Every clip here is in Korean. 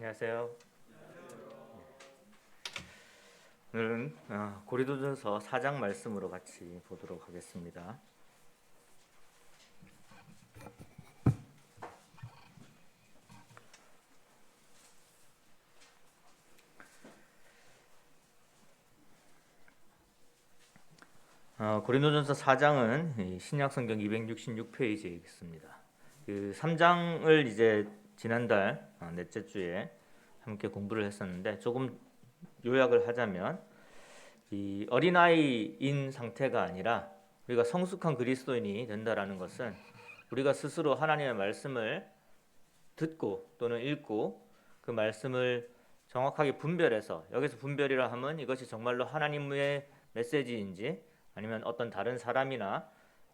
안녕하세요. 오늘은 고린도전서 4장 말씀으로 같이 보도록 하겠습니다. 고린도전서 4장은 신약성경 266페이지에 있습니다. 그 3장을 이제 지난달 넷째 주에 함께 공부를 했었는데 조금 요약을 하자면 이 어린아이인 상태가 아니라 우리가 성숙한 그리스도인이 된다라는 것은 우리가 스스로 하나님의 말씀을 듣고 또는 읽고 그 말씀을 정확하게 분별해서, 여기서 분별이라 하면 이것이 정말로 하나님의 메시지인지 아니면 어떤 다른 사람이나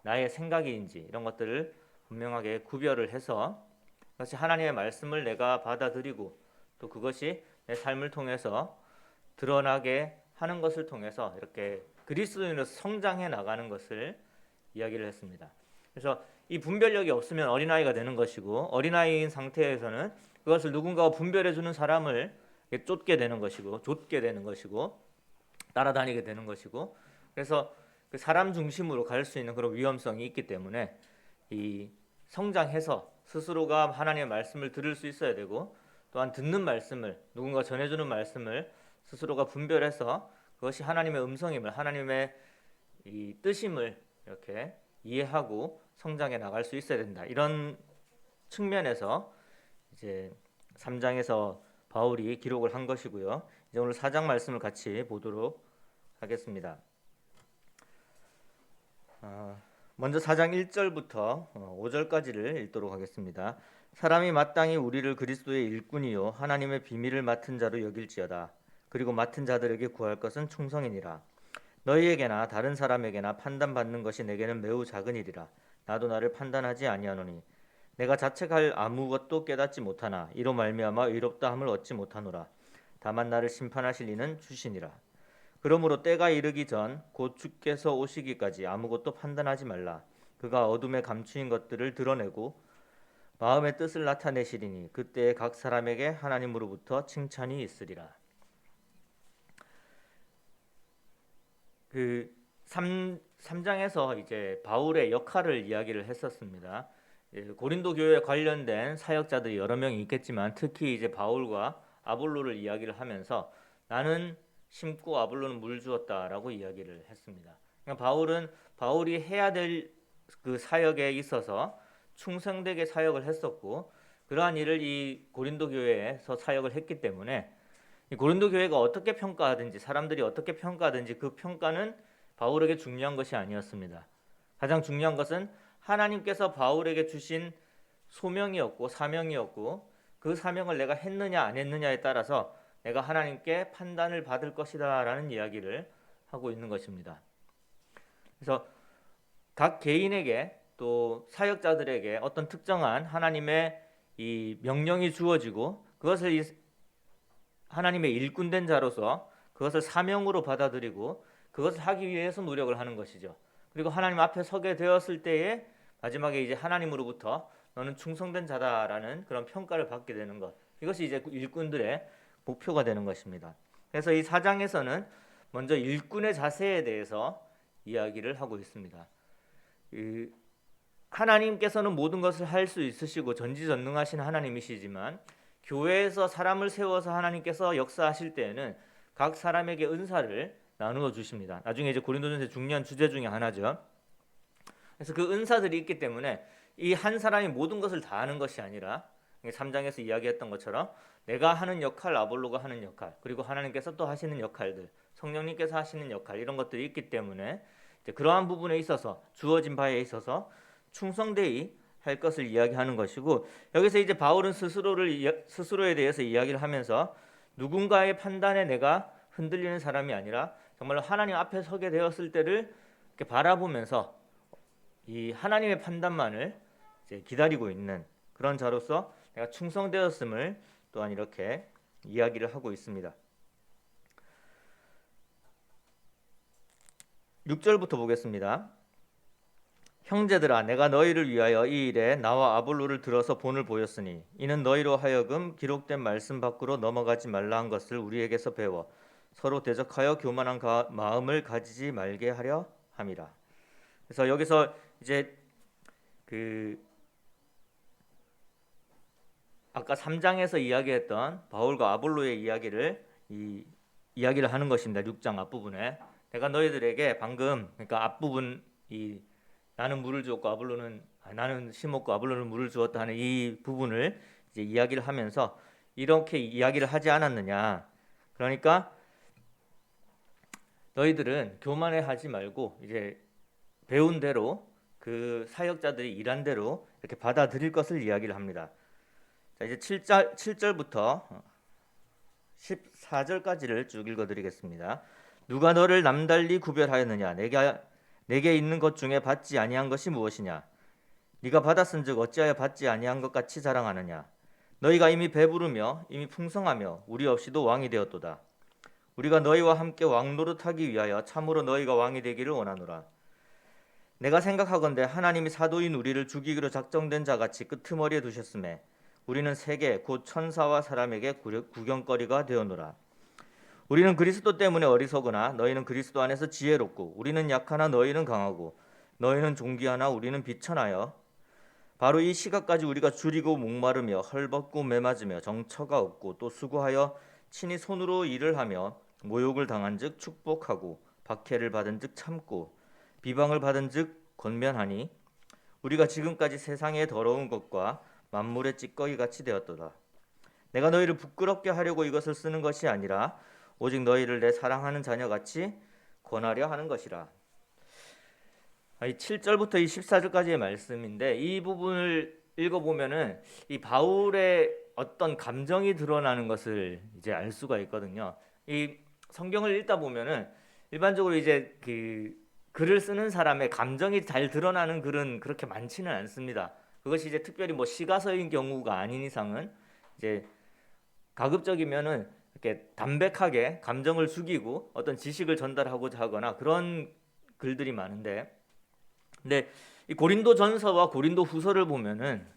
나의 생각인지 이런 것들을 분명하게 구별을 해서 그것이 하나님의 말씀을 내가 받아들이고 또 그것이 내 삶을 통해서 드러나게 하는 것을 통해서 이렇게 그리스도인으로서 성장해 나가는 것을 이야기를 했습니다. 그래서 이 분별력이 없으면 어린아이가 되는 것이고, 어린아이인 상태에서는 그것을 누군가가 분별해 주는 사람을 쫓게 되는 것이고 따라다니게 되는 것이고, 그래서 그 사람 중심으로 갈 수 있는 그런 위험성이 있기 때문에 이 성장해서 스스로가 하나님의 말씀을 들을 수 있어야 되고, 또한 듣는 말씀을, 누군가 전해주는 말씀을 스스로가 분별해서 그것이 하나님의 음성임을, 하나님의 이 뜻임을 이렇게 이해하고 성장해 나갈 수 있어야 된다. 이런 측면에서 이제 3장에서 바울이 기록을 한 것이고요. 이제 오늘 4장 말씀을 같이 보도록 하겠습니다. 먼저 4장 1절부터 5절까지를 읽도록 하겠습니다. 사람이 마땅히 우리를 그리스도의 일꾼이요 하나님의 비밀을 맡은 자로 여길지어다. 그리고 맡은 자들에게 구할 것은 충성이니라. 너희에게나 다른 사람에게나 판단받는 것이 내게는 매우 작은 일이라. 나도 나를 판단하지 아니하노니 내가 자책할 아무것도 깨닫지 못하나 이로 말미암아 의롭다 함을 얻지 못하노라. 다만 나를 심판하실 이는 주시니라. 그러므로 때가 이르기 전 곧 주께서 오시기까지 아무것도 판단하지 말라. 그가 어둠에 감추인 것들을 드러내고 마음의 뜻을 나타내시리니 그때에 각 사람에게 하나님으로부터 칭찬이 있으리라. 그 3장에서 이제 바울의 역할을 이야기를 했었습니다. 고린도 교회에 관련된 사역자들이 여러 명이 있겠지만 특히 이제 바울과 아볼로를 이야기를 하면서 나는 심고 아볼로는 물 주었다라고 이야기를 했습니다. 그러니까 바울이 해야 될 그 사역에 있어서 충성되게 사역을 했었고, 그러한 일을 이 고린도 교회에서 사역을 했기 때문에 이 고린도 교회가 어떻게 평가하든지, 사람들이 어떻게 평가하든지 그 평가는 바울에게 중요한 것이 아니었습니다. 가장 중요한 것은 하나님께서 바울에게 주신 소명이었고 사명이었고, 그 사명을 내가 했느냐 안 했느냐에 따라서 내가 하나님께 판단을 받을 것이다 라는 이야기를 하고 있는 것입니다. 그래서 각 개인에게 또 사역자들에게 어떤 특정한 하나님의 이 명령이 주어지고, 그것을 하나님의 일꾼된 자로서 그것을 사명으로 받아들이고 그것을 하기 위해서 노력을 하는 것이죠. 그리고 하나님 앞에 서게 되었을 때에 마지막에 이제 하나님으로부터 너는 충성된 자다라는 그런 평가를 받게 되는 것, 이것이 이제 일꾼들의 목표가 되는 것입니다. 그래서 이 4장에서는 먼저 일꾼의 자세에 대해서 이야기를 하고 있습니다. 하나님께서는 모든 것을 할 수 있으시고 전지전능하신 하나님이시지만 교회에서 사람을 세워서 하나님께서 역사하실 때에는 각 사람에게 은사를 나누어 주십니다. 나중에 이제 고린도전서의 중요한 주제 중에 하나죠. 그래서 그 은사들이 있기 때문에 이 한 사람이 모든 것을 다 하는 것이 아니라 3장에서 이야기했던 것처럼 내가 하는 역할, 아볼로가 하는 역할, 그리고 하나님께서 또 하시는 역할들, 성령님께서 하시는 역할, 이런 것들이 있기 때문에 이제 그러한 부분에 있어서 주어진 바에 있어서 충성되이 할 것을 이야기하는 것이고, 여기서 이제 바울은 스스로에 대해서 이야기를 하면서 누군가의 판단에 내가 흔들리는 사람이 아니라 정말로 하나님 앞에 서게 되었을 때를 이렇게 바라보면서 이 하나님의 판단만을 이제 기다리고 있는 그런 자로서 내가 충성되었음을 또한 이렇게 이야기를 하고 있습니다. 6절부터 보겠습니다. 형제들아, 내가 너희를 위하여 이 일에 나와 아볼로를 들어서 본을 보였으니 이는 너희로 하여금 기록된 말씀 밖으로 넘어가지 말라 한 것을 우리에게서 배워 서로 대적하여 교만한 마음을 가지지 말게 하려 함이라. 그래서 여기서 이제 그 아까 3장에서 이야기했던 바울과 아볼로의 이야기를 하는 것입니다. 6장 앞부분에 내가 너희들에게 방금, 그러니까 앞부분, 이 나는 물을 주었고 나는 심었고 아볼로는 물을 주었다 하는 이 부분을 이제 이야기를 하면서 이렇게 이야기를 하지 않았느냐. 그러니까 너희들은 교만해하지 말고 이제 배운 대로 그 사역자들이 일한 대로 이렇게 받아들일 것을 이야기를 합니다. 자, 이제 7절부터 14절까지를 쭉 읽어드리겠습니다. 누가 너를 남달리 구별하였느냐? 내게 있는 것 중에 받지 아니한 것이 무엇이냐? 네가 받았은즉 어찌하여 받지 아니한 것 같이 자랑하느냐? 너희가 이미 배부르며 이미 풍성하며 우리 없이도 왕이 되었도다. 우리가 너희와 함께 왕노릇하기 위하여 참으로 너희가 왕이 되기를 원하노라. 내가 생각하건대 하나님이 사도인 우리를 죽이기로 작정된 자같이 끄트머리에 두셨음에 우리는 세계 곧 천사와 사람에게 구경거리가 되었노라. 우리는 그리스도 때문에 어리석으나 너희는 그리스도 안에서 지혜롭고 우리는 약하나 너희는 강하고 너희는 존귀하나 우리는 비천하여 바로 이 시각까지 우리가 줄이고 목마르며 헐벗고 매맞으며 정처가 없고 또 수고하여 친히 손으로 일을 하며 모욕을 당한즉 축복하고 박해를 받은즉 참고 비방을 받은즉 권면하니 우리가 지금까지 세상의 더러운 것과 만물의 찌꺼기 같이 되었도다. 내가 너희를 부끄럽게 하려고 이것을 쓰는 것이 아니라 오직 너희를 내 사랑하는 자녀같이 권하려 하는 것이라. 이 7절부터 이 14절까지의 말씀인데 이 부분을 읽어보면은 이 바울의 어떤 감정이 드러나는 것을 이제 알 수가 있거든요. 이 성경을 읽다 보면은 일반적으로 이제 그 글을 쓰는 사람의 감정이 잘 드러나는 글은 그렇게 많지는 않습니다. 그것이 이제 특별히 뭐 시가서인 경우가 아닌 이상은 이제 가급적이면은 이렇게 담백하게 감정을 죽이고 어떤 지식을 전달하고자 하거나 그런 글들이 많은데, 근데 이 고린도전서와 고린도후서를 보면은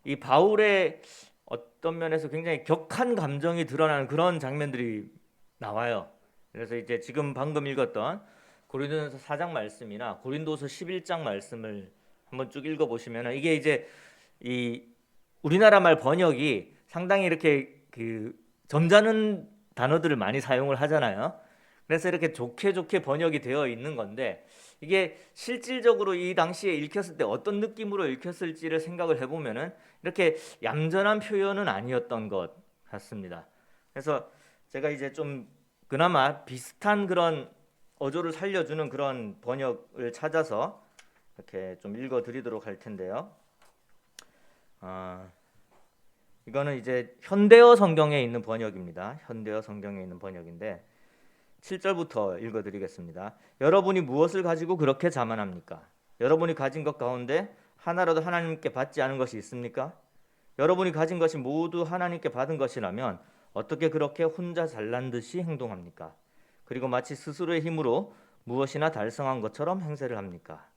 이 바울의 어떤 면에서 굉장히 격한 감정이 드러나는 그런 장면들이 나와요. 그래서 이제 지금 방금 읽었던 고린도전서 4장 말씀이나 고린도서 11장 말씀을 한번 쭉 읽어보시면 이게 이제 이 우리나라 말 번역이 상당히 이렇게 그 점잖은 단어들을 많이 사용을 하잖아요. 그래서 이렇게 좋게 번역이 되어 있는 건데 이게 실질적으로 이 당시에 읽혔을 때 어떤 느낌으로 읽혔을지를 생각을 해보면은 이렇게 얌전한 표현은 아니었던 것 같습니다. 그래서 제가 이제 좀 그나마 비슷한 그런 어조를 살려주는 그런 번역을 찾아서 이렇게 좀 읽어드리도록 할 텐데요. 이거는 이제 현대어 성경에 있는 번역입니다. 현대어 성경에 있는 번역인데 7절부터 읽어드리겠습니다. 여러분이 무엇을 가지고 그렇게 자만합니까? 여러분이 가진 것 가운데 하나라도 하나님께 받지 않은 것이 있습니까? 여러분이 가진 것이 모두 하나님께 받은 것이라면 어떻게 그렇게 혼자 잘난 듯이 행동합니까? 그리고 마치 스스로의 힘으로 무엇이나 달성한 것처럼 행세를 합니까?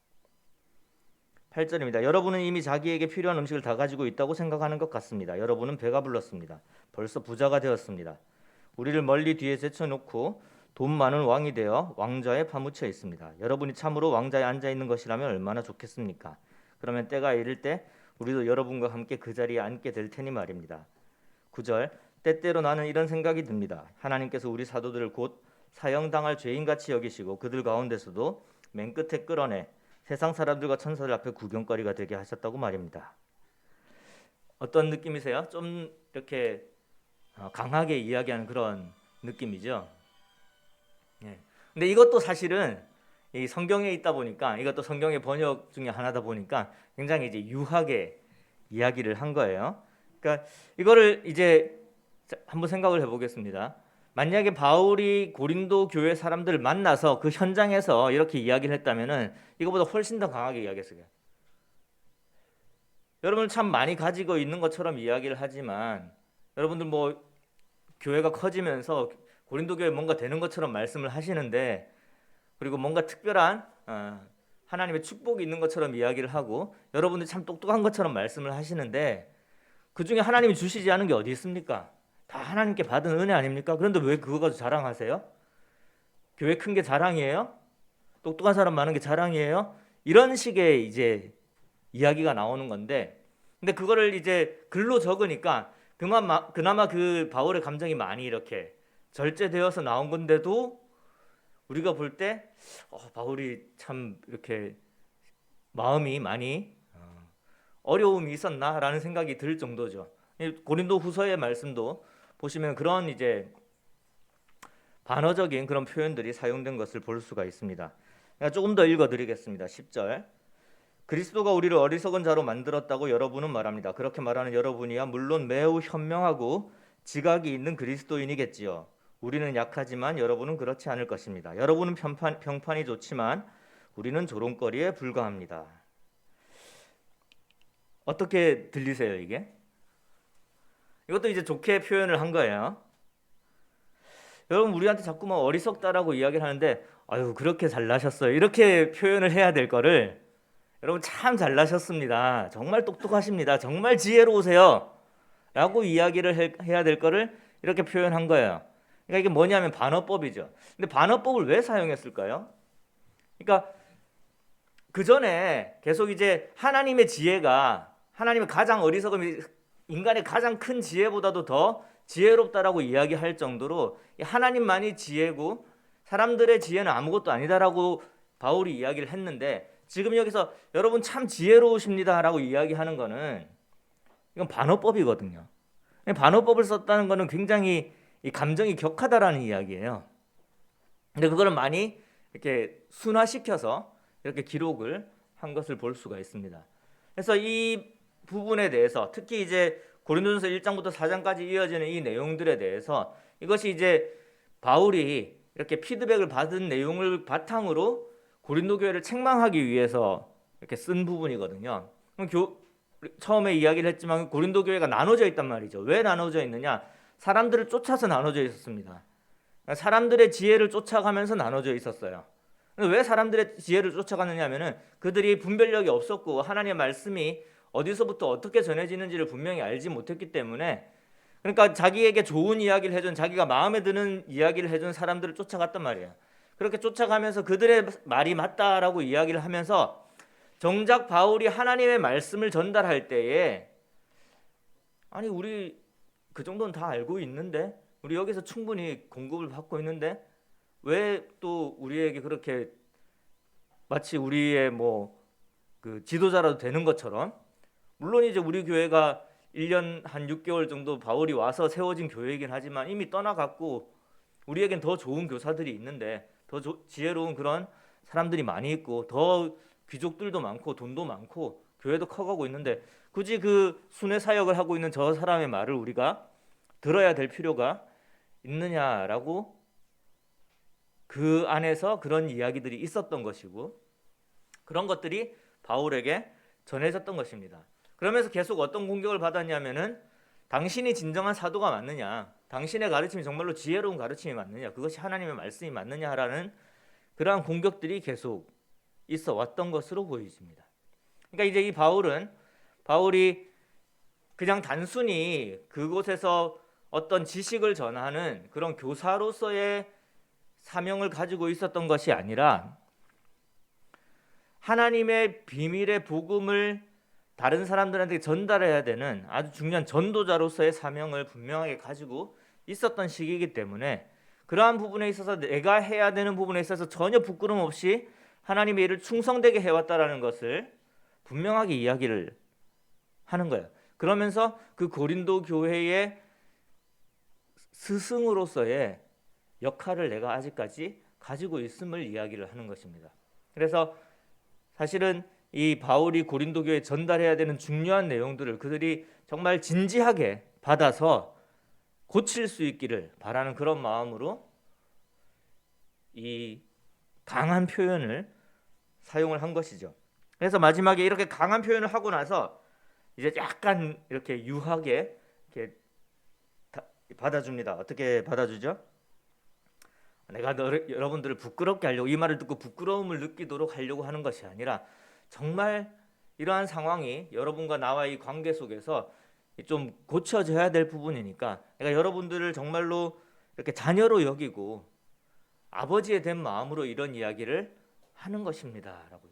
8절입니다. 여러분은 이미 자기에게 필요한 음식을 다 가지고 있다고 생각하는 것 같습니다. 여러분은 배가 불렀습니다. 벌써 부자가 되었습니다. 우리를 멀리 뒤에 제쳐놓고 돈 많은 왕이 되어 왕좌에 파묻혀 있습니다. 여러분이 참으로 왕좌에 앉아 있는 것이라면 얼마나 좋겠습니까? 그러면 때가 이를 때 우리도 여러분과 함께 그 자리에 앉게 될 테니 말입니다. 9절 때때로 나는 이런 생각이 듭니다. 하나님께서 우리 사도들을 곧 사형당할 죄인같이 여기시고 그들 가운데서도 맨 끝에 끌어내 세상 사람들과 천사들 앞에 구경거리가 되게 하셨다고 말입니다. 어떤 느낌이세요? 좀 이렇게 강하게 이야기하는 그런 느낌이죠. 예. 근데 이것도 사실은 이 성경에 있다 보니까 이것도 성경의 번역 중에 하나다 보니까 굉장히 이제 유하게 이야기를 한 거예요. 그러니까 이거를 이제 한번 생각을 해보겠습니다. 만약에 바울이 고린도 교회 사람들을 만나서 그 현장에서 이렇게 이야기를 했다면은 이거보다 훨씬 더 강하게 이야기했어요. 여러분 참 많이 가지고 있는 것처럼 이야기를 하지만 여러분들 뭐 교회가 커지면서 고린도 교회 뭔가 되는 것처럼 말씀을 하시는데 그리고 뭔가 특별한 하나님의 축복이 있는 것처럼 이야기를 하고 여러분들이 참 똑똑한 것처럼 말씀을 하시는데 그 중에 하나님이 주시지 않은 게 어디 있습니까? 다 하나님께 받은 은혜 아닙니까? 그런데 왜 그거 가지고 자랑하세요? 교회 큰 게 자랑이에요? 똑똑한 사람 많은 게 자랑이에요? 이런 식의 이제 이야기가 나오는 건데, 근데 그거를 이제 글로 적으니까 그나마 그 바울의 감정이 많이 이렇게 절제되어서 나온 건데도 우리가 볼 때 바울이 참 이렇게 마음이 많이 어려움이 있었나라는 생각이 들 정도죠. 고린도 후서의 말씀도 보시면 그런 이제 반어적인 그런 표현들이 사용된 것을 볼 수가 있습니다. 조금 더 읽어드리겠습니다. 10절. 그리스도가 우리를 어리석은 자로 만들었다고 여러분은 말합니다. 그렇게 말하는 여러분이야 물론 매우 현명하고 지각이 있는 그리스도인이겠지요. 우리는 약하지만 여러분은 그렇지 않을 것입니다. 여러분은 평판이 좋지만 우리는 조롱거리에 불과합니다. 어떻게 들리세요, 이게? 이것도 이제 좋게 표현을 한 거예요. 여러분 우리한테 자꾸만 어리석다라고 이야기를 하는데 아유 그렇게 잘나셨어요 이렇게 표현을 해야 될 거를 여러분 참 잘나셨습니다. 정말 똑똑하십니다. 정말 지혜로우세요. 라고 이야기를 해야 될 거를 이렇게 표현한 거예요. 그러니까 이게 뭐냐면 반어법이죠. 근데 반어법을 왜 사용했을까요? 그러니까 그 전에 계속 이제 하나님의 지혜가 하나님의 가장 어리석음이 인간의 가장 큰 지혜보다도 더 지혜롭다라고 이야기할 정도로 하나님만이 지혜고 사람들의 지혜는 아무것도 아니다라고 바울이 이야기를 했는데 지금 여기서 여러분 참 지혜로우십니다라고 이야기하는 거는 이건 반어법이거든요. 반어법을 썼다는 거는 굉장히 이 감정이 격하다라는 이야기예요. 근데 그거를 많이 이렇게 순화시켜서 이렇게 기록을 한 것을 볼 수가 있습니다. 그래서 이 부분에 대해서 특히 이제 고린도전서 1장부터 4장까지 이어지는 이 내용들에 대해서 이것이 이제 바울이 이렇게 피드백을 받은 내용을 바탕으로 고린도 교회를 책망하기 위해서 이렇게 쓴 부분이거든요. 처음에 이야기를 했지만 고린도 교회가 나눠져 있단 말이죠. 왜 나눠져 있느냐? 사람들을 쫓아서 나눠져 있었습니다. 사람들의 지혜를 쫓아가면서 나눠져 있었어요. 왜 사람들의 지혜를 쫓아가느냐 하면은 그들이 분별력이 없었고 하나님의 말씀이 어디서부터 어떻게 전해지는지를 분명히 알지 못했기 때문에 그러니까 자기에게 좋은 이야기를 해준 자기가 마음에 드는 이야기를 해준 사람들을 쫓아갔단 말이에요. 그렇게 쫓아가면서 그들의 말이 맞다라고 이야기를 하면서 정작 바울이 하나님의 말씀을 전달할 때에 아니 우리 그 정도는 다 알고 있는데 우리 여기서 충분히 공급을 받고 있는데 왜 또 우리에게 그렇게 마치 우리의 뭐 그 지도자라도 되는 것처럼 물론 이제 우리 교회가 1년 한 6개월 정도 바울이 와서 세워진 교회이긴 하지만 이미 떠나갔고 우리에겐 더 좋은 교사들이 있는데 더 지혜로운 그런 사람들이 많이 있고 더 귀족들도 많고 돈도 많고 교회도 커가고 있는데 굳이 그 순회 사역을 하고 있는 저 사람의 말을 우리가 들어야 될 필요가 있느냐라고 그 안에서 그런 이야기들이 있었던 것이고 그런 것들이 바울에게 전해졌던 것입니다. 그러면서 계속 어떤 공격을 받았냐면은 당신이 진정한 사도가 맞느냐, 당신의 가르침이 정말로 지혜로운 가르침이 맞느냐, 그것이 하나님의 말씀이 맞느냐라는 그러한 공격들이 계속 있어 왔던 것으로 보여집니다. 그러니까 이제 이 바울이 그냥 단순히 그곳에서 어떤 지식을 전하는 그런 교사로서의 사명을 가지고 있었던 것이 아니라 하나님의 비밀의 복음을 다른 사람들한테 전달해야 되는 아주 중요한 전도자로서의 사명을 분명하게 가지고 있었던 시기이기 때문에 그러한 부분에 있어서 내가 해야 되는 부분에 있어서 전혀 부끄럼 없이 하나님의 일을 충성되게 해왔다라는 것을 분명하게 이야기를 하는 거예요. 그러면서 그 고린도 교회의 스승으로서의 역할을 내가 아직까지 가지고 있음을 이야기를 하는 것입니다. 그래서 사실은 이 바울이 고린도 교회에 전달해야 되는 중요한 내용들을 그들이 정말 진지하게 받아서 고칠 수 있기를 바라는 그런 마음으로 이 강한 표현을 사용을 한 것이죠. 그래서 마지막에 이렇게 강한 표현을 하고 나서 이제 약간 이렇게 유하게 이렇게 받아줍니다. 어떻게 받아주죠? 내가 여러분들을 부끄럽게 하려고, 이 말을 듣고 부끄러움을 느끼도록 하려고 하는 것이 아니라 정말 이러한 상황이 여러분과 나와의 관계 속에서 좀 고쳐져야 될 부분이니까 내가 여러분들을 정말로 이렇게 자녀로 여기고 아버지에 된 마음으로 이런 이야기를 하는 것입니다라고요.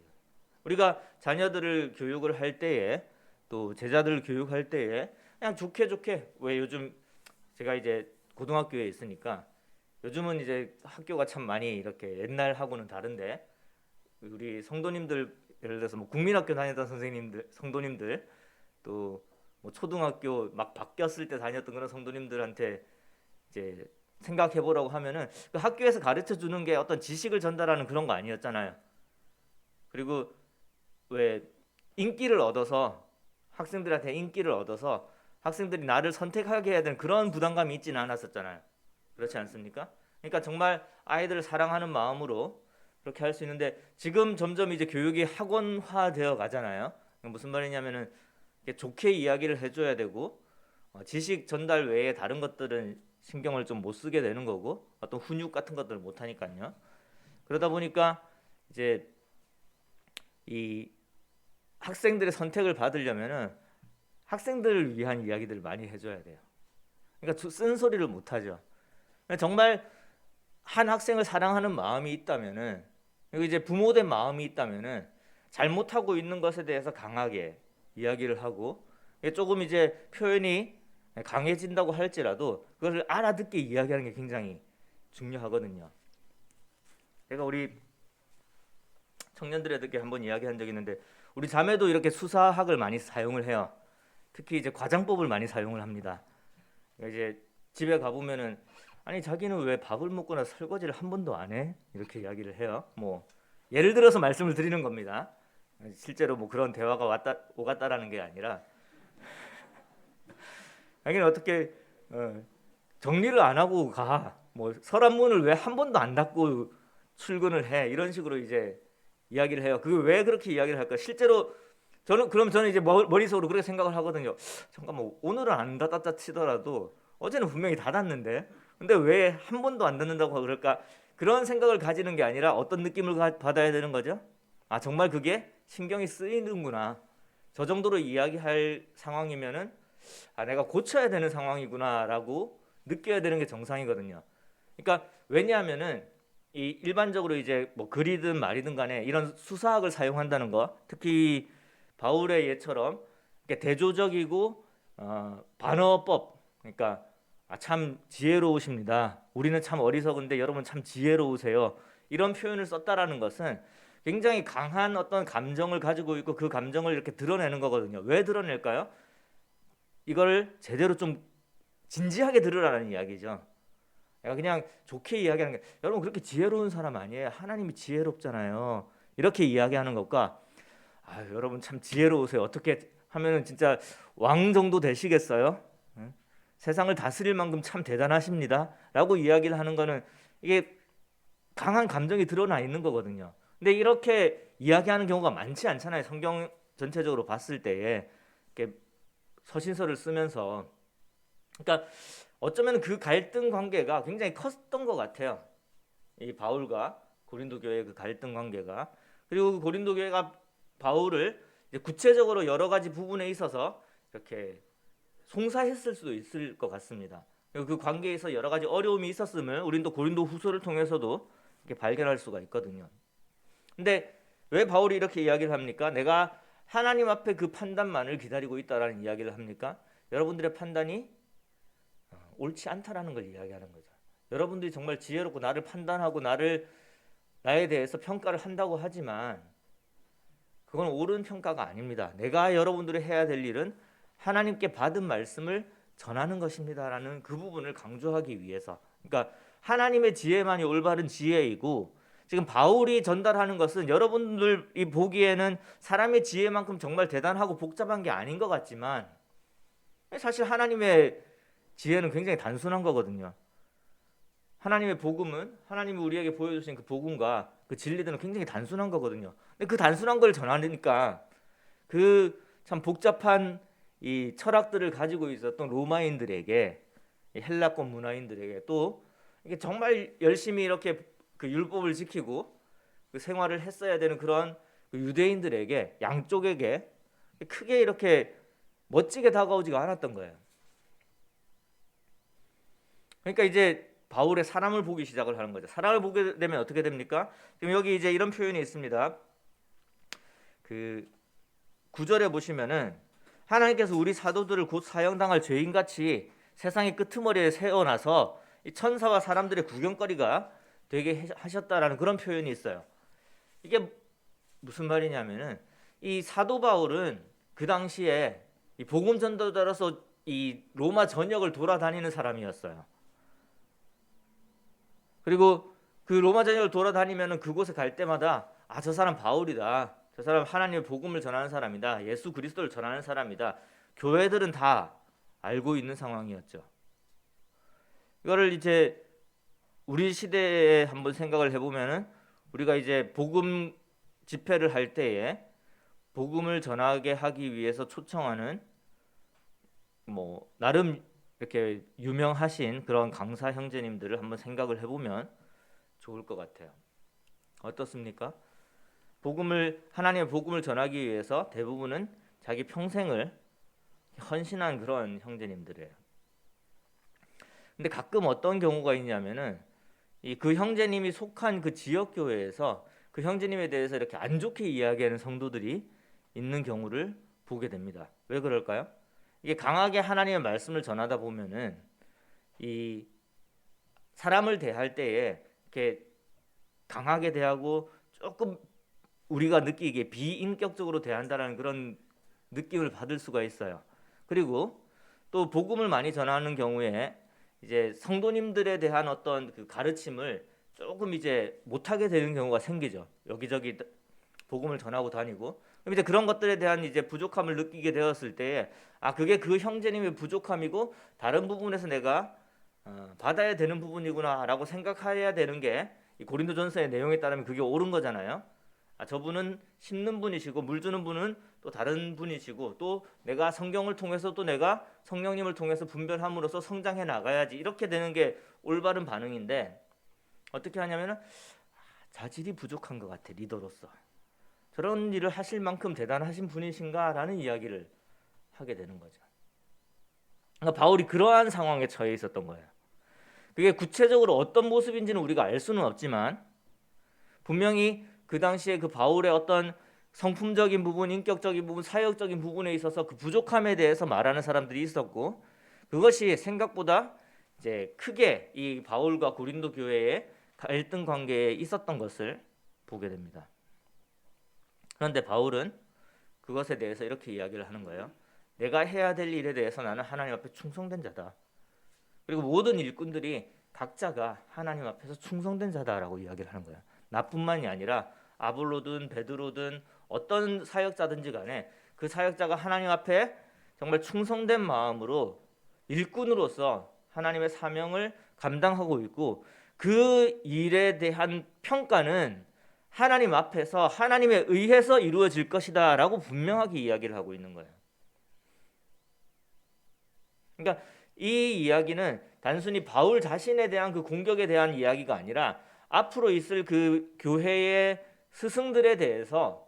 우리가 자녀들을 교육을 할 때에, 또 제자들을 교육할 때에 그냥 좋게 왜 요즘 제가 이제 고등학교에 있으니까 요즘은 이제 학교가 참 많이 이렇게 옛날하고는 다른데, 우리 성도님들, 예를 들어서 뭐 국민학교 다녔던 선생님들, 성도님들, 또 뭐 초등학교 막 바뀌었을 때 다녔던 그런 성도님들한테 이제 생각해 보라고 하면은 그 학교에서 가르쳐 주는 게 어떤 지식을 전달하는 그런 거 아니었잖아요. 그리고 왜 인기를 얻어서, 학생들한테 인기를 얻어서 학생들이 나를 선택하게 해야 되는 그런 부담감이 있지는 않았었잖아요. 그렇지 않습니까? 그러니까 정말 아이들을 사랑하는 마음으로 그렇게 할 수 있는데, 지금 점점 이제 교육이 학원화 되어 가잖아요. 무슨 말이냐면은 좋게 이야기를 해줘야 되고, 지식 전달 외에 다른 것들은 신경을 좀 못 쓰게 되는 거고, 어떤 훈육 같은 것들을 못 하니까요. 그러다 보니까 이제 이 학생들의 선택을 받으려면은 학생들을 위한 이야기들을 많이 해줘야 돼요. 그러니까 쓴소리를 못 하죠. 정말 한 학생을 사랑하는 마음이 있다면은, 그리고 이제 부모된 마음이 있다면은 잘못하고 있는 것에 대해서 강하게 이야기를 하고, 조금 이제 표현이 강해진다고 할지라도 그것을 알아듣게 이야기하는 게 굉장히 중요하거든요. 제가 우리 청년들에게 한번 이야기한 적이 있는데, 우리 자매도 이렇게 수사학을 많이 사용을 해요. 특히 이제 과장법을 많이 사용을 합니다. 이제 집에 가보면은, 아니 자기는 왜 밥을 먹거나 설거지를 한 번도 안 해? 이렇게 이야기를 해요. 뭐 예를 들어서 말씀을 드리는 겁니다. 실제로 뭐 그런 대화가 왔다 오갔다라는 게 아니라, 자기는 어떻게 정리를 안 하고 가? 뭐 서랍문을 왜 한 번도 안 닫고 출근을 해? 이런 식으로 이제 이야기를 해요. 그게 왜 그렇게 이야기를 할까? 실제로 저는 이제 머릿속으로 그렇게 생각을 하거든요. 잠깐만, 오늘은 안 닫았다 치더라도 어제는 분명히 닫았는데, 근데 왜 한 번도 안 닫는다고 그럴까? 그런 생각을 가지는 게 아니라 어떤 느낌을 받아야 되는 거죠? 아, 정말 그게 신경이 쓰이는구나. 저 정도로 이야기할 상황이면은, 아, 내가 고쳐야 되는 상황이구나라고 느껴야 되는 게 정상이거든요. 그러니까 왜냐하면은 이 일반적으로 이제 뭐 글이든 말이든 간에 이런 수사학을 사용한다는 거, 특히 바울의 예처럼 이렇게 대조적이고 반어법, 그러니까 참 지혜로우십니다. 우리는 참 어리석은데 여러분 참 지혜로우세요. 이런 표현을 썼다라는 것은 굉장히 강한 어떤 감정을 가지고 있고, 그 감정을 이렇게 드러내는 거거든요. 왜 드러낼까요? 이걸 제대로 좀 진지하게 들으라는 이야기죠. 내가 그냥 좋게 이야기하는 게, 여러분 그렇게 지혜로운 사람 아니에요. 하나님이 지혜롭잖아요. 이렇게 이야기하는 것과, 아, 여러분 참 지혜로우세요. 어떻게 하면은 진짜 왕 정도 되시겠어요? 응? 세상을 다스릴 만큼 참 대단하십니다. 라고 이야기를 하는 거는 이게 강한 감정이 드러나 있는 거거든요. 근데 이렇게 이야기하는 경우가 많지 않잖아요. 성경 전체적으로 봤을 때에 이렇게 서신서를 쓰면서. 그러니까 어쩌면 그 갈등 관계가 굉장히 컸던 것 같아요. 이 바울과 고린도 교회의 그 갈등 관계가. 그리고 그 고린도 교회가 바울을 이제 구체적으로 여러 가지 부분에 있어서 이렇게 송사했을 수도 있을 것 같습니다. 그리고 그 관계에서 여러 가지 어려움이 있었음을 우리는 또 고린도 후서를 통해서도 이렇게 발견할 수가 있거든요. 근데 왜 바울이 이렇게 이야기를 합니까? 내가 하나님 앞에 그 판단만을 기다리고 있다라는 이야기를 합니까? 여러분들의 판단이 옳지 않다라는 걸 이야기하는 거죠. 여러분들이 정말 지혜롭고 나를 판단하고 나에 대해서 평가를 한다고 하지만 그건 옳은 평가가 아닙니다. 내가 여러분들이 해야 될 일은 하나님께 받은 말씀을 전하는 것입니다라는 그 부분을 강조하기 위해서. 그러니까 하나님의 지혜만이 올바른 지혜이고, 지금 바울이 전달하는 것은 여러분들이 보기에는 사람의 지혜만큼 정말 대단하고 복잡한 게 아닌 것 같지만, 사실 하나님의 지혜는 굉장히 단순한 거거든요. 하나님의 복음은, 하나님이 우리에게 보여주신 그 복음과 그 진리들은 굉장히 단순한 거거든요. 근데 그 단순한 걸 전하니까 그 참 복잡한 이 철학들을 가지고 있었던 로마인들에게, 헬라권 문화인들에게 또 이게 정말 열심히 이렇게 그 율법을 지키고 그 생활을 했어야 되는 그런 그 유대인들에게 양쪽에게 크게 이렇게 멋지게 다가오지가 않았던 거예요. 그러니까 이제 바울의 사람을 보기 시작을 하는 거죠. 사람을 보게 되면 어떻게 됩니까? 지금 여기 이제 이런 표현이 있습니다. 그 9절에 보시면은 하나님께서 우리 사도들을 곧 사형당할 죄인같이 세상의 끄트머리에 세워놔서 이 천사와 사람들의 구경거리가 되게 하셨다라는 그런 표현이 있어요. 이게 무슨 말이냐면은 이 사도 바울은 그 당시에 이 복음 전도자로서 이 로마 전역을 돌아다니는 사람이었어요. 그리고 그 로마 전역을 돌아다니면은 그곳에 갈 때마다 아, 저 사람 바울이다. 저 사람 하나님의 복음을 전하는 사람이다. 예수 그리스도를 전하는 사람이다. 교회들은 다 알고 있는 상황이었죠. 이거를 이제 우리 시대에 한번 생각을 해보면은 우리가 이제 복음 집회를 할 때에 복음을 전하게 하기 위해서 초청하는 뭐 나름 이렇게 유명하신 그런 강사 형제님들을 한번 생각을 해보면 좋을 것 같아요. 어떻습니까? 하나님의 복음을 전하기 위해서 대부분은 자기 평생을 헌신한 그런 형제님들이에요. 근데 가끔 어떤 경우가 있냐면은 그 형제님이 속한 그 지역 교회에서 그 형제님에 대해서 이렇게 안 좋게 이야기하는 성도들이 있는 경우를 보게 됩니다. 왜 그럴까요? 이게 강하게 하나님의 말씀을 전하다 보면은 이 사람을 대할 때에 이렇게 강하게 대하고 조금 우리가 느끼기에 비인격적으로 대한다는 그런 느낌을 받을 수가 있어요. 그리고 또 복음을 많이 전하는 경우에 이제 성도님들에 대한 어떤 그 가르침을 조금 이제 못하게 되는 경우가 생기죠. 여기저기 복음을 전하고 다니고 그럼 이제 그런 것들에 대한 이제 부족함을 느끼게 되었을 때에 아, 그게 그 형제님의 부족함이고 다른 부분에서 내가 받아야 되는 부분이구나라고 생각해야 되는 게 이 고린도전서의 내용에 따르면 그게 옳은 거잖아요. 아, 저분은 심는 분이시고 물 주는 분은 또 다른 분이시고 또 내가 성경을 통해서 또 내가 성령님을 통해서 분별함으로써 성장해 나가야지 이렇게 되는 게 올바른 반응인데 어떻게 하냐면은 자질이 부족한 것 같아 리더로서 저런 일을 하실 만큼 대단하신 분이신가라는 이야기를 하게 되는 거죠. 그러니까 바울이 그러한 상황에 처해 있었던 거예요. 그게 구체적으로 어떤 모습인지는 우리가 알 수는 없지만 분명히 그 당시에 그 바울의 어떤 성품적인 부분, 인격적인 부분, 사역적인 부분에 있어서 그 부족함에 대해서 말하는 사람들이 있었고 그것이 생각보다 이제 크게 이 바울과 고린도 교회의 갈등 관계에 있었던 것을 보게 됩니다. 그런데 바울은 그것에 대해서 이렇게 이야기를 하는 거예요. 내가 해야 될 일에 대해서 나는 하나님 앞에 충성된 자다. 그리고 모든 일꾼들이 각자가 하나님 앞에서 충성된 자다라고 이야기를 하는 거예요. 나뿐만이 아니라 아볼로든 베드로든 어떤 사역자든지 간에 그 사역자가 하나님 앞에 정말 충성된 마음으로 일꾼으로서 하나님의 사명을 감당하고 있고 그 일에 대한 평가는 하나님 앞에서 하나님에 의해서 이루어질 것이다 라고 분명하게 이야기를 하고 있는 거예요. 그러니까 이 이야기는 단순히 바울 자신에 대한 그 공격에 대한 이야기가 아니라 앞으로 있을 그 교회의 스승들에 대해서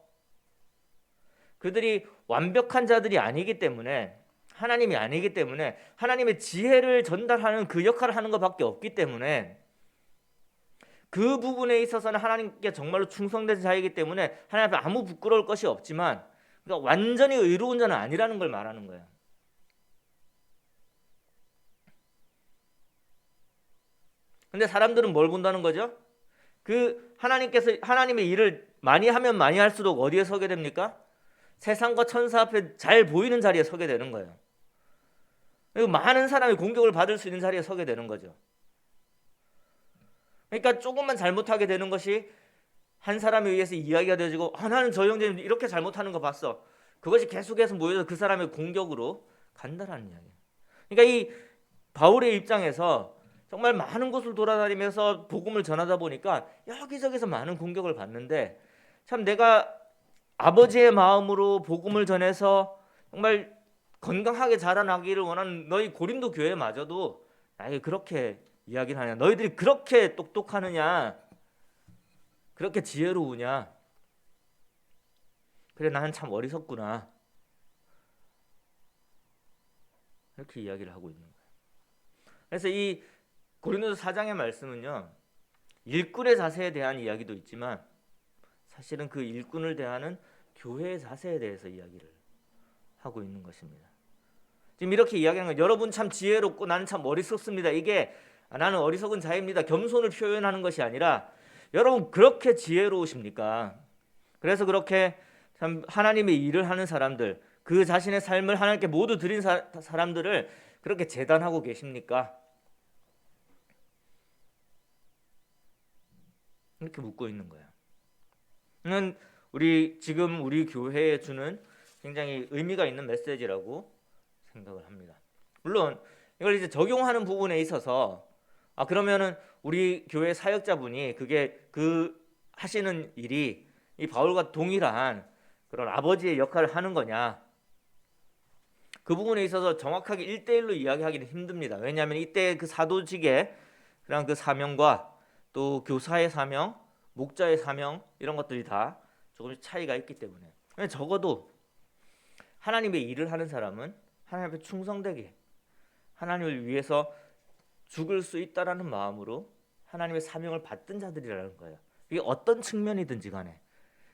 그들이 완벽한 자들이 아니기 때문에 하나님이 아니기 때문에 하나님의 지혜를 전달하는 그 역할을 하는 것밖에 없기 때문에 그 부분에 있어서는 하나님께 정말로 충성된 자이기 때문에 하나님 앞에 아무 부끄러울 것이 없지만 그러니까 완전히 의로운 자는 아니라는 걸 말하는 거예요. 근데 사람들은 뭘 본다는 거죠? 그 하나님께서 하나님의 일을 많이 하면 많이 할수록 어디에 서게 됩니까? 세상과 천사 앞에 잘 보이는 자리에 서게 되는 거예요. 그리고 많은 사람이 공격을 받을 수 있는 자리에 서게 되는 거죠. 그러니까 조금만 잘못하게 되는 것이 한 사람에 의해서 이야기가 되어지고 나는 저 형제님 이렇게 잘못하는 거 봤어. 그것이 계속해서 모여서 그 사람의 공격으로 간다라는 이야기예요. 그러니까 이 바울의 입장에서 정말 많은 곳을 돌아다니면서 복음을 전하다 보니까 여기저기서 많은 공격을 받는데 참 내가 아버지의 마음으로 복음을 전해서 정말 건강하게 자라나기를 원하는 너희 고린도 교회마저도 나에게 그렇게 이야기를 하냐. 너희들이 그렇게 똑똑하느냐, 그렇게 지혜로우냐. 그래, 나는 참 어리석구나. 이렇게 이야기를 하고 있는 거예요. 그래서 이 고린도서 4장의 말씀은요, 일꾼의 자세에 대한 이야기도 있지만 사실은 그 일꾼을 대하는 교회의 자세에 대해서 이야기를 하고 있는 것입니다. 지금 이렇게 이야기하는 거예요. 여러분 참 지혜롭고 나는 참 어리석습니다. 이게 나는 어리석은 자입니다. 겸손을 표현하는 것이 아니라 여러분 그렇게 지혜로우십니까? 그래서 그렇게 참 하나님의 일을 하는 사람들, 그 자신의 삶을 하나님께 모두 드린 사람들을 그렇게 재단하고 계십니까? 이렇게 묻고 있는 거예요. 지금 우리 교회에 주는 굉장히 의미가 있는 메시지라고 생각을 합니다. 물론 이걸 이제 적용하는 부분에 있어서 그러면은 우리 교회 사역자분이 그게 그 하시는 일이 이 바울과 동일한 그런 아버지의 역할을 하는 거냐? 그 부분에 있어서 정확하게 1대1로 이야기하기는 힘듭니다. 왜냐하면 이때 그 사도직의 그런 그 사명과 또 교사의 사명, 목자의 사명 이런 것들이 다 조금씩 차이가 있기 때문에 적어도 하나님의 일을 하는 사람은 하나님 앞에 충성되게 하나님을 위해서 죽을 수 있다라는 마음으로 하나님의 사명을 받던 자들이라는 거예요. 이게 어떤 측면이든지 간에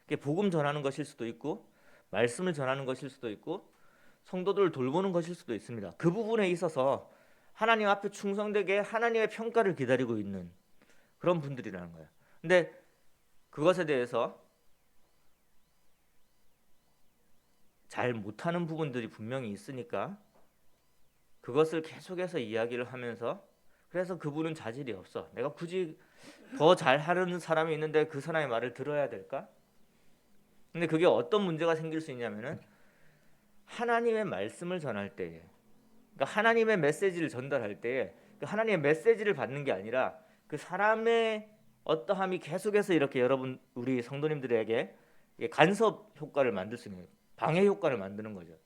이게 복음 전하는 것일 수도 있고 말씀을 전하는 것일 수도 있고 성도들을 돌보는 것일 수도 있습니다. 그 부분에 있어서 하나님 앞에 충성되게 하나님의 평가를 기다리고 있는 그런 분들이라는 거예요. 근데 그것에 대해서 잘 못하는 부분들이 분명히 있으니까 그것을 계속해서 이야기를 하면서 그래서 그분은 자질이 없어. 내가 굳이 더 잘하는 사람이 있는데 그 사람의 말을 들어야 될까? 근데 그게 어떤 문제가 생길 수 있냐면은 하나님의 말씀을 전할 때에 그러니까 하나님의 메시지를 전달할 때에 그 하나님의 메시지를 받는 게 아니라 그 사람의 어떠함이 계속해서 이렇게 여러분 우리 성도님들에게 간섭 효과를 만들 수 있는 방해 효과를 만드는 거죠.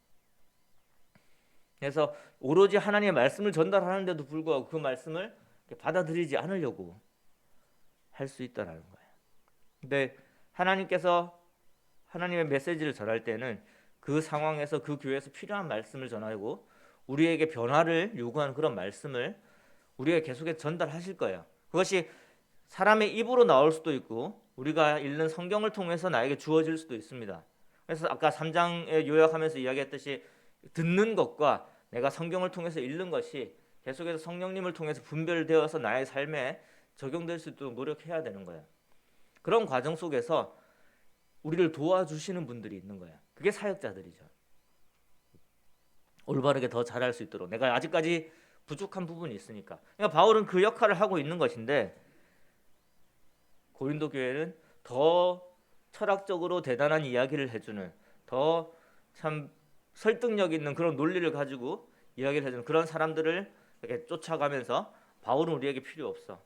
그래서 오로지 하나님의 말씀을 전달하는데도 불구하고 그 말씀을 받아들이지 않으려고 할 수 있다라는 거예요. 근데 하나님께서 하나님의 메시지를 전할 때는 그 상황에서 그 교회에서 필요한 말씀을 전하고 우리에게 변화를 요구하는 그런 말씀을 우리에게 계속해서 전달하실 거예요. 그것이 사람의 입으로 나올 수도 있고 우리가 읽는 성경을 통해서 나에게 주어질 수도 있습니다. 그래서 아까 3장에 요약하면서 이야기했듯이 듣는 것과 내가 성경을 통해서 읽는 것이 계속해서 성령님을 통해서 분별되어서 나의 삶에 적용될 수 있도록 노력해야 되는 거예요. 그런 과정 속에서 우리를 도와주시는 분들이 있는 거예요. 그게 사역자들이죠. 올바르게 더 잘할 수 있도록 내가 아직까지 부족한 부분이 있으니까. 그러니까 바울은 그 역할을 하고 있는 것인데 고린도 교회는 더 철학적으로 대단한 이야기를 해주는 더 참 설득력 있는 그런 논리를 가지고 이야기를 해주는 그런 사람들을 이렇게 쫓아가면서 바울은 우리에게 필요 없어.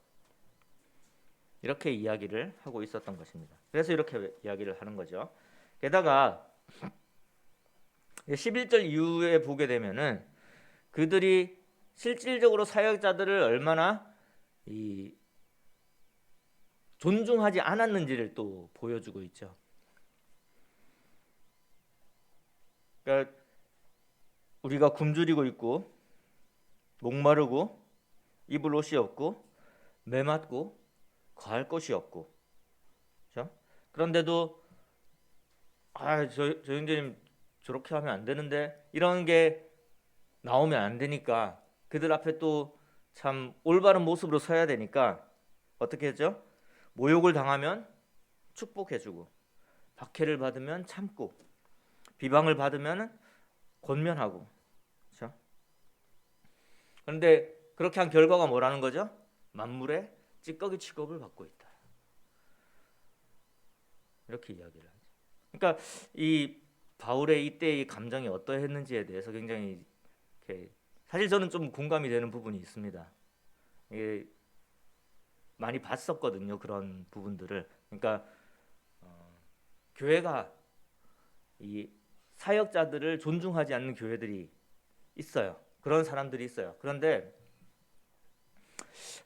이렇게 이야기를 하고 있었던 것입니다. 그래서 이렇게 이야기를 하는 거죠. 게다가 11절 이후에 보게 되면은 그들이 실질적으로 사역자들을 얼마나 존중하지 않았는지를 또 보여주고 있죠. 그러니까 우리가 굶주리고 있고 목마르고 입을 옷이 없고 메맞고 거할 곳이 없고, 그렇죠? 그런데도 저 형제님 저렇게 하면 안 되는데 이런 게 나오면 안 되니까 그들 앞에 또 참 올바른 모습으로 서야 되니까 어떻게 했죠? 모욕을 당하면 축복해주고 박해를 받으면 참고 비방을 받으면 권면하고, 그렇죠? 그런데 그렇게 한 결과가 뭐라는 거죠? 만물의 찌꺼기 취급을 받고 있다. 이렇게 이야기를 하죠. 그러니까 이 바울의 이때의 감정이 어떠했는지에 대해서 굉장히 사실 저는 좀 공감이 되는 부분이 있습니다. 이게 많이 봤었거든요. 그런 부분들을. 그러니까 교회가 이 사역자들을 존중하지 않는 교회들이 있어요. 그런 사람들이 있어요. 그런데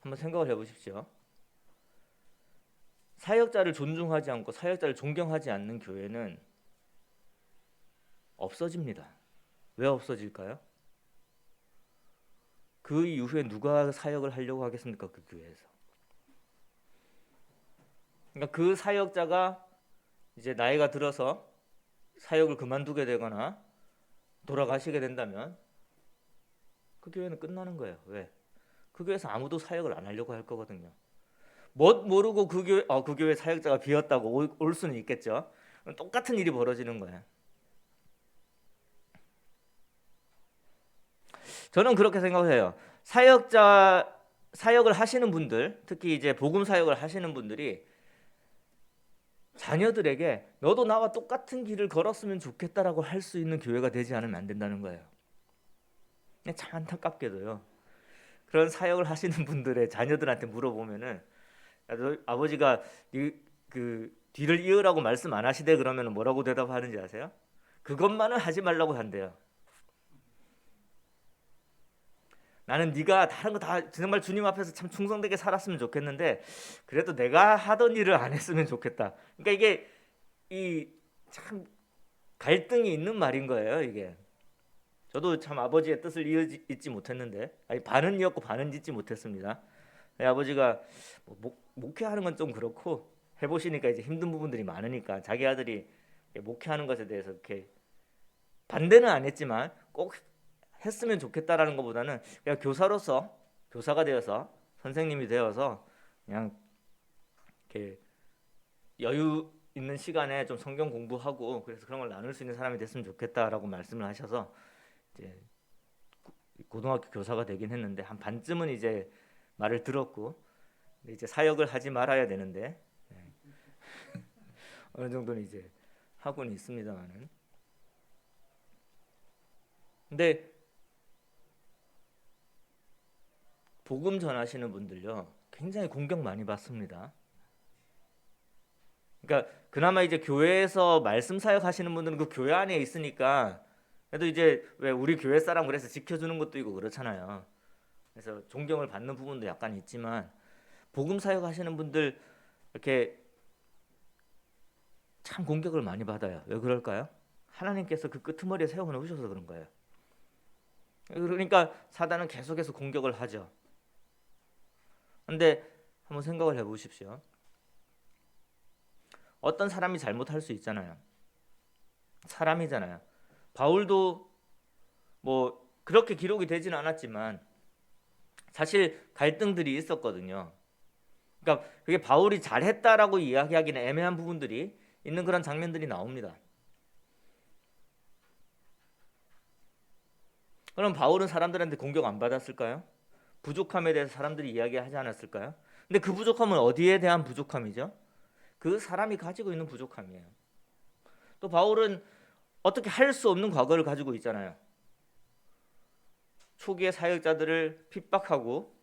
한번 생각을 해보십시오. 사역자를 존중하지 않고 사역자를 존경하지 않는 교회는 없어집니다. 왜 없어질까요? 그 이후에 누가 사역을 하려고 하겠습니까? 그 교회에서. 그러니까 그 사역자가 이제 나이가 들어서 사역을 그만두게 되거나 돌아가시게 된다면 그 교회는 끝나는 거예요. 왜? 그 교회에서 아무도 사역을 안 하려고 할 거거든요. 뭣 모르고 그 교회 사역자가 비었다고 올 수는 있겠죠. 똑같은 일이 벌어지는 거예요. 저는 그렇게 생각을 해요. 사역을 하시는 분들, 특히 이제 복음 사역을 하시는 분들이 자녀들에게 너도 나와 똑같은 길을 걸었으면 좋겠다라고 할 수 있는 교회가 되지 않으면 안 된다는 거예요. 참 안타깝게도요. 그런 사역을 하시는 분들의 자녀들한테 물어보면은 아버지가 그 뒤를 이으라고 말씀 안 하시대 그러면 뭐라고 대답하는지 아세요? 그것만은 하지 말라고 한대요. 나는 네가 다른 거 다 정말 주님 앞에서 참 충성되게 살았으면 좋겠는데 그래도 내가 하던 일을 안 했으면 좋겠다. 그러니까 이게 이 참 갈등이 있는 말인 거예요. 이게 저도 참 아버지의 뜻을 잊지 못했는데 아니 반은 이었고 반은 잊지 못했습니다. 아버지가 목회하는 건 좀 그렇고 해보시니까 이제 힘든 부분들이 많으니까 자기 아들이 목회하는 것에 대해서 이렇게 반대는 안 했지만 꼭 했으면 좋겠다라는 것보다는 그냥 교사가 되어서 선생님이 되어서 그냥 이렇게 여유 있는 시간에 좀 성경 공부하고 그래서 그런 걸 나눌 수 있는 사람이 됐으면 좋겠다라고 말씀을 하셔서 이제 고등학교 교사가 되긴 했는데 한 반쯤은 이제 말을 들었고 이제 사역을 하지 말아야 되는데 어느 정도는 이제 하고는 있습니다만은 근데 복음 전하시는 분들요 굉장히 공격 많이 받습니다. 그러니까 그나마 이제 교회에서 말씀 사역하시는 분들은 그 교회 안에 있으니까 그래도 이제 왜 우리 교회 사람 그래서 지켜주는 것도 있고 그렇잖아요. 그래서 존경을 받는 부분도 약간 있지만 복음 사역하시는 분들 이렇게 참 공격을 많이 받아요. 왜 그럴까요? 하나님께서 그 끄트머리에 세워 놓으셔서 그런 거예요. 그러니까 사단은 계속해서 공격을 하죠. 근데 한번 생각을 해보십시오. 어떤 사람이 잘못할 수 있잖아요. 사람이잖아요. 바울도 뭐 그렇게 기록이 되지는 않았지만 사실 갈등들이 있었거든요. 그러니까 그게 바울이 잘했다라고 이야기하기는 애매한 부분들이 있는 그런 장면들이 나옵니다. 그럼 바울은 사람들한테 공격 안 받았을까요? 부족함에 대해서 사람들이 이야기하지 않았을까요? 근데 그 부족함은 어디에 대한 부족함이죠? 그 사람이 가지고 있는 부족함이에요. 또 바울은 어떻게 할 수 없는 과거를 가지고 있잖아요. 초기의 사역자들을 핍박하고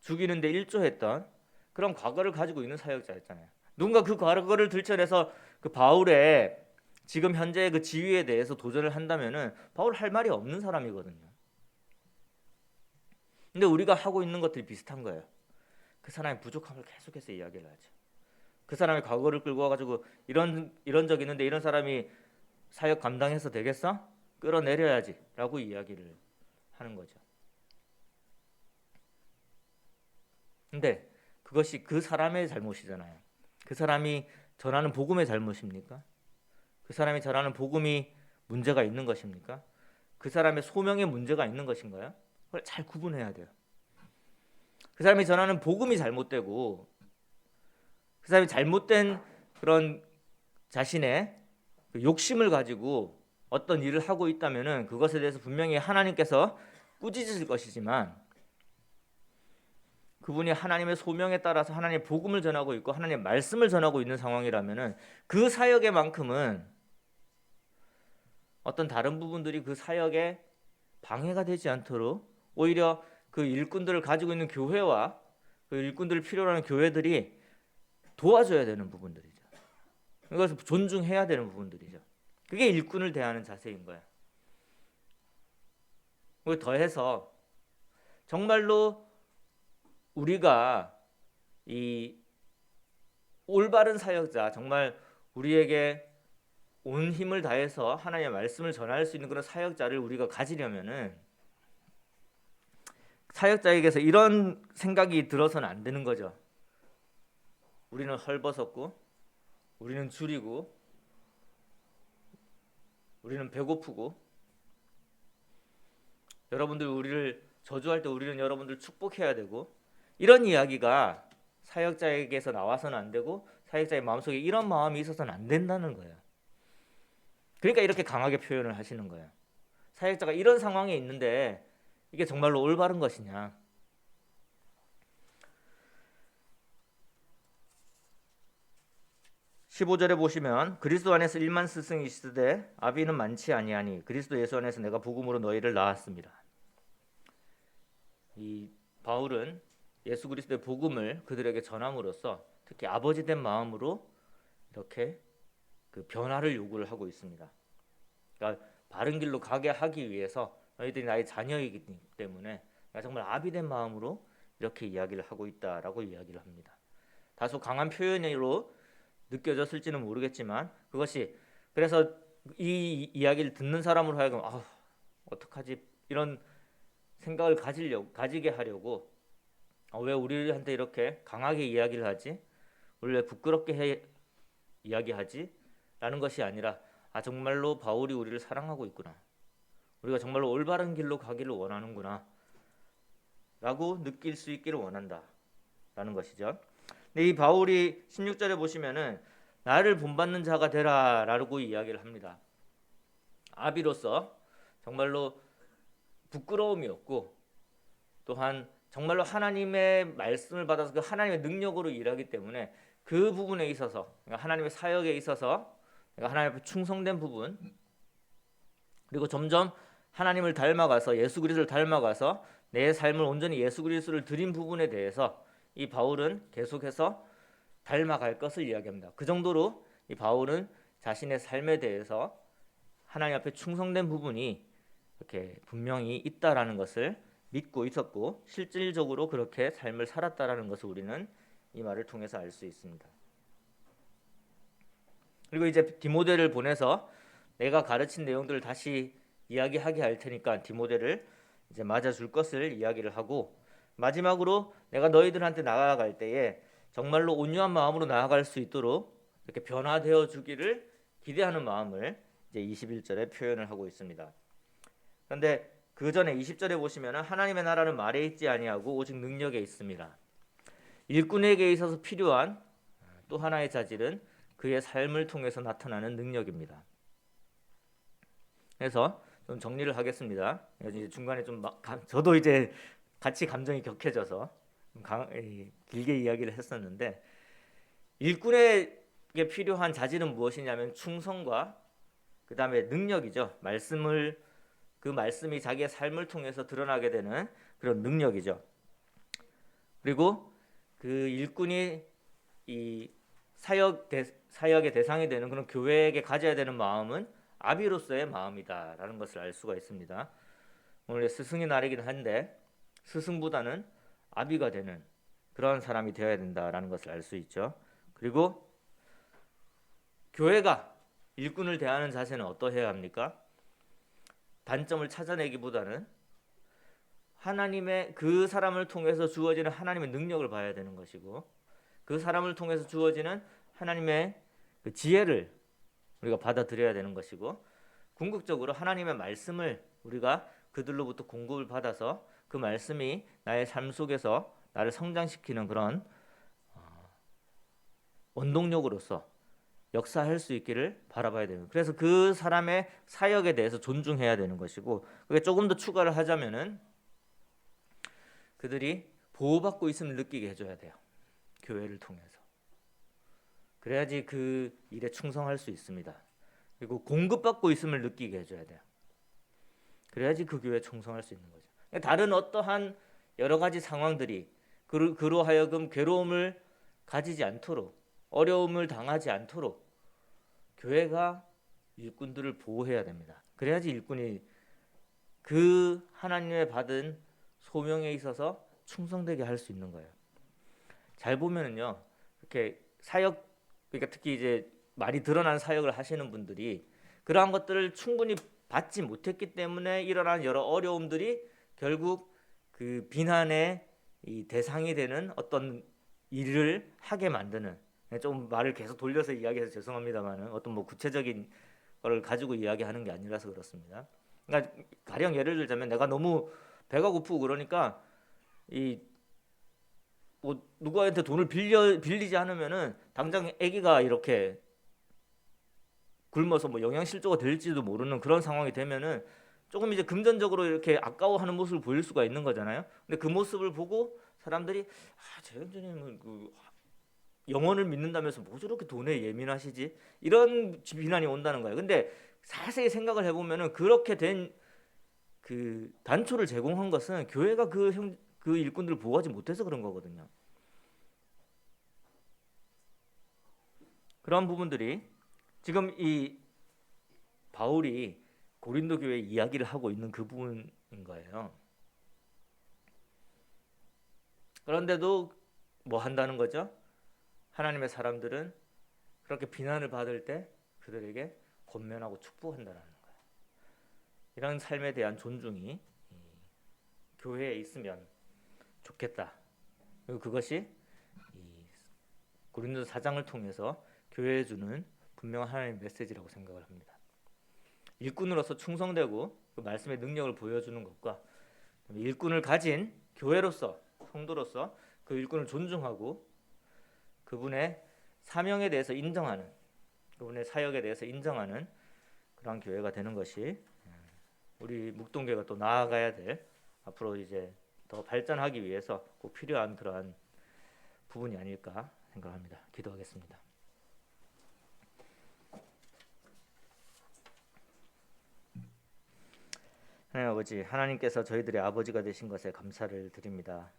죽이는 데 일조했던 그런 과거를 가지고 있는 사역자였잖아요. 누군가 그 과거를 들춰내서 그 바울의 지금 현재의 그 지위에 대해서 도전을 한다면은 바울 할 말이 없는 사람이거든요. 근데 우리가 하고 있는 것들이 비슷한 거예요. 그 사람의 부족함을 계속해서 이야기를 하죠. 그 사람의 과거를 끌고 와가지고 이런 적 있는데 이런 사람이 사역 감당해서 되겠어? 끌어내려야지라고 이야기를 하는 거죠. 근데 그것이 그 사람의 잘못이잖아요. 그 사람이 전하는 복음의 잘못입니까? 그 사람이 전하는 복음이 문제가 있는 것입니까? 그 사람의 소명에 문제가 있는 것인가요? 그걸 잘 구분해야 돼요. 그 사람이 전하는 복음이 잘못되고 그 사람이 잘못된 그런 자신의 그 욕심을 가지고 어떤 일을 하고 있다면은 그것에 대해서 분명히 하나님께서 꾸짖으실 것이지만 그분이 하나님의 소명에 따라서 하나님의 복음을 전하고 있고 하나님의 말씀을 전하고 있는 상황이라면은 그 사역에만큼은 어떤 다른 부분들이 그 사역에 방해가 되지 않도록 오히려 그 일꾼들을 가지고 있는 교회와 그 일꾼들을 필요로 하는 교회들이 도와줘야 되는 부분들이죠. 이것을 존중해야 되는 부분들이죠. 그게 일꾼을 대하는 자세인 거예요. 그리고 더해서 정말로 우리가 이 올바른 사역자, 정말 우리에게 온 힘을 다해서 하나님의 말씀을 전할 수 있는 그런 사역자를 우리가 가지려면은 사역자에게서 이런 생각이 들어서는 안 되는 거죠. 우리는 헐벗었고, 우리는 줄이고, 우리는 배고프고, 여러분들 우리를 저주할 때 우리는 여러분들 축복해야 되고, 이런 이야기가 사역자에게서 나와서는 안 되고 사역자의 마음속에 이런 마음이 있어서는 안 된다는 거예요. 그러니까 이렇게 강하게 표현을 하시는 거예요. 사역자가 이런 상황에 있는데 이게 정말로 올바른 것이냐. 15절에 보시면 그리스도 안에서 1만 스승이 있으되 아비는 많지 아니하니 그리스도 예수 안에서 내가 복음으로 너희를 낳았습니다. 이 바울은 예수 그리스도의 복음을 그들에게 전함으로써 특히 아버지 된 마음으로 이렇게 그 변화를 요구를 하고 있습니다. 그러니까 바른 길로 가게 하기 위해서 너희들이 나의 자녀이기 때문에 정말 아비 된 마음으로 이렇게 이야기를 하고 있다라고 이야기를 합니다. 다소 강한 표현으로 느껴졌을지는 모르겠지만 그것이 그래서 이 이야기를 듣는 사람으로 하여금 어떡하지 이런 생각을 가지게 하려고 왜 우리한테 이렇게 강하게 이야기를 하지? 우리 왜 부끄럽게 이야기하지? 라는 것이 아니라 정말로 바울이 우리를 사랑하고 있구나. 우리가 정말로 올바른 길로 가기를 원하는구나. 라고 느낄 수 있기를 원한다. 라는 것이죠. 근데 이 바울이 16절에 보시면은 나를 본받는 자가 되라 라고 이야기를 합니다. 아비로서 정말로 부끄러움이 없고 또한 정말로 하나님의 말씀을 받아서 그 하나님의 능력으로 일하기 때문에 그 부분에 있어서 하나님의 사역에 있어서 하나님 앞에 충성된 부분 그리고 점점 하나님을 닮아가서 예수 그리스도를 닮아가서 내 삶을 온전히 예수 그리스도를 드린 부분에 대해서 이 바울은 계속해서 닮아갈 것을 이야기합니다. 그 정도로 이 바울은 자신의 삶에 대해서 하나님 앞에 충성된 부분이 이렇게 분명히 있다라는 것을 믿고 있었고 실질적으로 그렇게 삶을 살았다라는 것을 우리는 이 말을 통해서 알 수 있습니다. 그리고 이제 디모데를 보내서 내가 가르친 내용들을 다시 이야기하게 할 테니까 디모데를 이제 맞아줄 것을 이야기를 하고 마지막으로 내가 너희들한테 나아갈 때에 정말로 온유한 마음으로 나아갈 수 있도록 이렇게 변화되어 주기를 기대하는 마음을 이제 21절에 표현을 하고 있습니다. 그런데 그 전에 20절에 보시면 하나님의 나라는 말에 있지 아니하고 오직 능력에 있습니다. 일꾼에게 있어서 필요한 또 하나의 자질은 그의 삶을 통해서 나타나는 능력입니다. 그래서 좀 정리를 하겠습니다. 이제 중간에 좀 저도 이제 같이 감정이 격해져서 길게 이야기를 했었는데 일꾼에게 필요한 자질은 무엇이냐면 충성과 그 다음에 능력이죠. 그 말씀이 자기의 삶을 통해서 드러나게 되는 그런 능력이죠. 그리고 그 일꾼이 이 사역의 대상이 되는 그런 교회에게 가져야 되는 마음은 아비로서의 마음이다라는 것을 알 수가 있습니다. 오늘 스승이 나리긴 한데 스승보다는 아비가 되는 그런 사람이 되어야 된다라는 것을 알 수 있죠. 그리고 교회가 일꾼을 대하는 자세는 어떠해야 합니까? 단점을 찾아내기보다는 하나님의 그 사람을 통해서 주어지는 하나님의 능력을 봐야 되는 것이고 그 사람을 통해서 주어지는 하나님의 그 지혜를 우리가 받아들여야 되는 것이고 궁극적으로 하나님의 말씀을 우리가 그들로부터 공급을 받아서 그 말씀이 나의 삶 속에서 나를 성장시키는 그런 원동력으로서 역사할 수 있기를 바라봐야 되는. 그래서 그 사람의 사역에 대해서 존중해야 되는 것이고 그게 조금 더 추가를 하자면은 그들이 보호받고 있음을 느끼게 해줘야 돼요. 교회를 통해서. 그래야지 그 일에 충성할 수 있습니다. 그리고 공급받고 있음을 느끼게 해줘야 돼요. 그래야지 그 교회에 충성할 수 있는 거죠. 다른 어떠한 여러 가지 상황들이 그로 하여금 괴로움을 가지지 않도록 어려움을 당하지 않도록 교회가 일꾼들을 보호해야 됩니다. 그래야지 일꾼이 그 하나님의 받은 소명에 있어서 충성되게 할 수 있는 거예요. 잘 보면은요, 이렇게 사역, 그러니까 특히 이제 많이 드러난 사역을 하시는 분들이 그러한 것들을 충분히 받지 못했기 때문에 일어난 여러 어려움들이 결국 그 비난의 이 대상이 되는 어떤 일을 하게 만드는, 좀 말을 계속 돌려서 이야기해서 죄송합니다만은 어떤 뭐 구체적인 걸 가지고 이야기하는 게 아니라서 그렇습니다. 그러니까 가령 예를 들자면 내가 너무 배가 고프고 그러니까 이 뭐 누구한테 돈을 빌리지 않으면은 당장 아기가 이렇게 굶어서 뭐 영양실조가 될지도 모르는 그런 상황이 되면은 조금 이제 금전적으로 이렇게 아까워하는 모습을 보일 수가 있는 거잖아요. 근데 그 모습을 보고 사람들이 재현준님은 그 영혼을 믿는다면서 뭐 저렇게 돈에 예민하시지? 이런 비난이 온다는 거예요. 근데 자세히 생각을 해보면은 그렇게 된 그 단초를 제공한 것은 교회가 그 일꾼들을 보호하지 못해서 그런 거거든요. 그런 부분들이 지금 이 바울이 고린도 교회 이야기를 하고 있는 그 부분인 거예요. 그런데도 뭐 한다는 거죠? 하나님의 사람들은 그렇게 비난을 받을 때 그들에게 권면하고 축복한다는 거예요. 이런 삶에 대한 존중이 교회에 있으면 좋겠다. 그리고 그것이 이 고린도 4장을 통해서 교회에 주는 분명한 하나님의 메시지라고 생각을 합니다. 일꾼으로서 충성되고 그 말씀의 능력을 보여주는 것과 일꾼을 가진 교회로서 성도로서 그 일꾼을 존중하고 그분의 사명에 대해서 인정하는, 그분의 사역에 대해서 인정하는 그런 교회가 되는 것이 우리 묵동교회가 또 나아가야 될, 앞으로 이제 더 발전하기 위해서 꼭 필요한 그러한 부분이 아닐까 생각합니다. 기도하겠습니다. 하나님 아버지, 하나님께서 저희들의 아버지가 되신 것에 감사를 드립니다.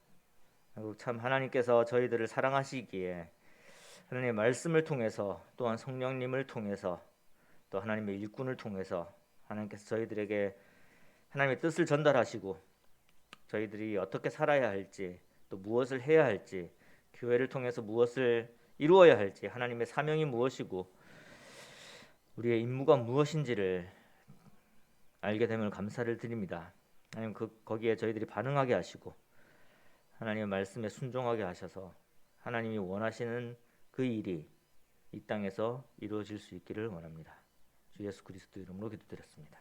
참 하나님께서 저희들을 사랑하시기에 하나님의 말씀을 통해서, 또한 성령님을 통해서, 또 하나님의 일꾼을 통해서 하나님께서 저희들에게 하나님의 뜻을 전달하시고 저희들이 어떻게 살아야 할지, 또 무엇을 해야 할지, 교회를 통해서 무엇을 이루어야 할지, 하나님의 사명이 무엇이고 우리의 임무가 무엇인지를 알게 됨을 감사를 드립니다. 하나님, 거기에 저희들이 반응하게 하시고 하나님의 말씀에 순종하게 하셔서 하나님이 원하시는 그 일이 이 땅에서 이루어질 수 있기를 원합니다. 주 예수 그리스도 이름으로 기도드렸습니다.